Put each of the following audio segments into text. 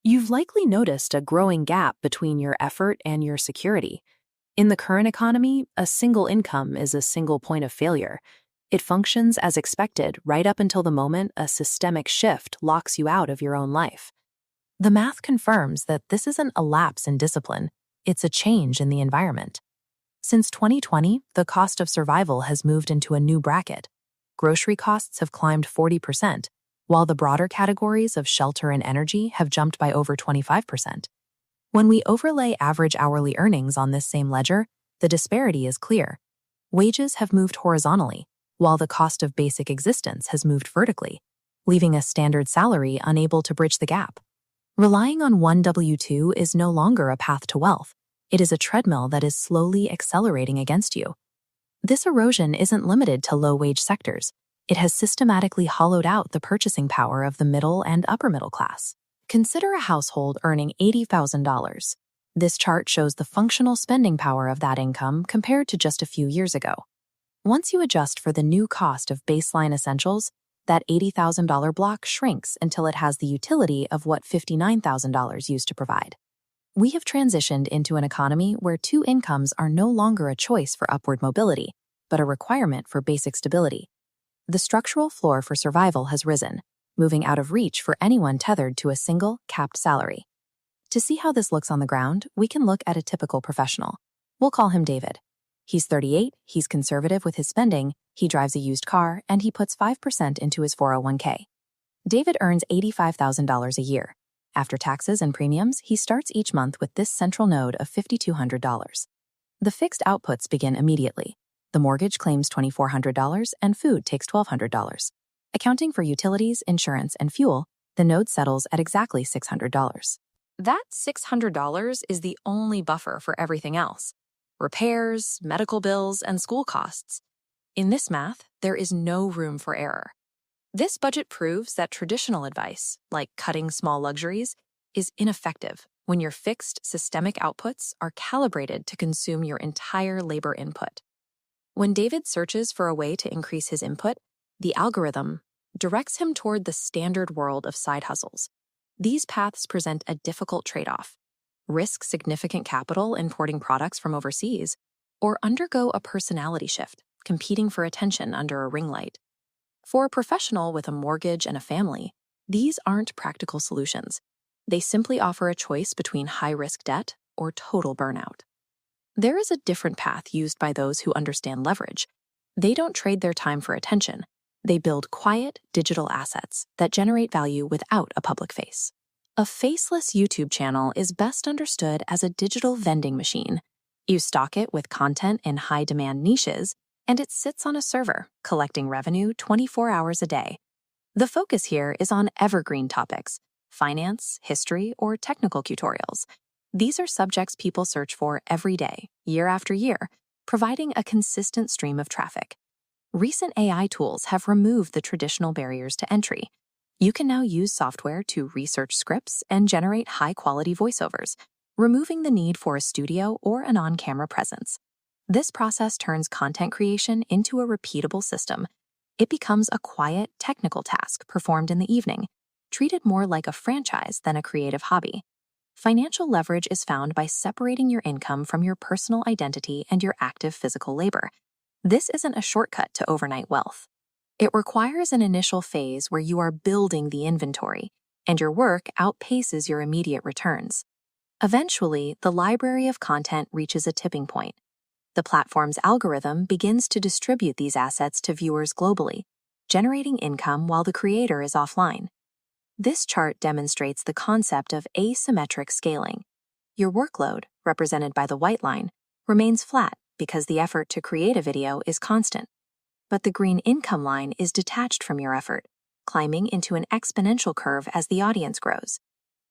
You've likely noticed a growing gap between your effort and your security. In the current economy, a single income is a single point of failure. It functions as expected right up until the moment a systemic shift locks you out of your own life. The math confirms that this isn't a lapse in discipline, it's a change in the environment. Since 2020, the cost of survival has moved into a new bracket. Grocery costs have climbed 40%, while the broader categories of shelter and energy have jumped by over 25%. When we overlay average hourly earnings on this same ledger, the disparity is clear. Wages have moved horizontally, while the cost of basic existence has moved vertically, leaving a standard salary unable to bridge the gap. Relying on one W-2 is no longer a path to wealth. It is a treadmill that is slowly accelerating against you. This erosion isn't limited to low-wage sectors. It has systematically hollowed out the purchasing power of the middle and upper middle class. Consider a household earning $80,000. This chart shows the functional spending power of that income compared to just a few years ago. Once you adjust for the new cost of baseline essentials, that $80,000 block shrinks until it has the utility of what $59,000 used to provide. We have transitioned into an economy where two incomes are no longer a choice for upward mobility, but a requirement for basic stability. The structural floor for survival has risen, moving out of reach for anyone tethered to a single, capped salary. To see how this looks on the ground, we can look at a typical professional. We'll call him David. He's 38, he's conservative with his spending, he drives a used car, and he puts 5% into his 401k. David earns $85,000 a year. After taxes and premiums, he starts each month with this central node of $5,200. The fixed outputs begin immediately. The mortgage claims $2,400 and food takes $1,200. Accounting for utilities, insurance, and fuel, the node settles at exactly $600. That $600 is the only buffer for everything else: repairs, medical bills, and school costs. In this math, there is no room for error. This budget proves that traditional advice, like cutting small luxuries, is ineffective when your fixed systemic outputs are calibrated to consume your entire labor input. When David searches for a way to increase his input, the algorithm directs him toward the standard world of side hustles. These paths present a difficult trade-off: risk significant capital importing products from overseas, or undergo a personality shift, competing for attention under a ring light. For a professional with a mortgage and a family, these aren't practical solutions. They simply offer a choice between high-risk debt or total burnout. There is a different path used by those who understand leverage. They don't trade their time for attention. They build quiet, digital assets that generate value without a public face. A faceless YouTube channel is best understood as a digital vending machine. You stock it with content in high-demand niches, and it sits on a server, collecting revenue 24 hours a day. The focus here is on evergreen topics: finance, history, or technical tutorials. These are subjects people search for every day, year after year, providing a consistent stream of traffic. Recent AI tools have removed the traditional barriers to entry. You can now use software to research scripts and generate high-quality voiceovers, removing the need for a studio or an on-camera presence. This process turns content creation into a repeatable system. It becomes a quiet, technical task performed in the evening, treated more like a franchise than a creative hobby. Financial leverage is found by separating your income from your personal identity and your active physical labor. This isn't a shortcut to overnight wealth. It requires an initial phase where you are building the inventory, and your work outpaces your immediate returns. Eventually, the library of content reaches a tipping point. The platform's algorithm begins to distribute these assets to viewers globally, generating income while the creator is offline. This chart demonstrates the concept of asymmetric scaling. Your workload, represented by the white line, remains flat because the effort to create a video is constant. But the green income line is detached from your effort, climbing into an exponential curve as the audience grows.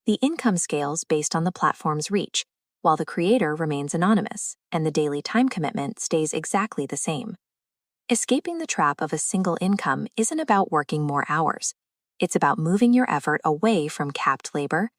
The income scales based on the platform's reach, while the creator remains anonymous, and the daily time commitment stays exactly the same. Escaping the trap of a single income isn't about working more hours. It's about moving your effort away from capped labor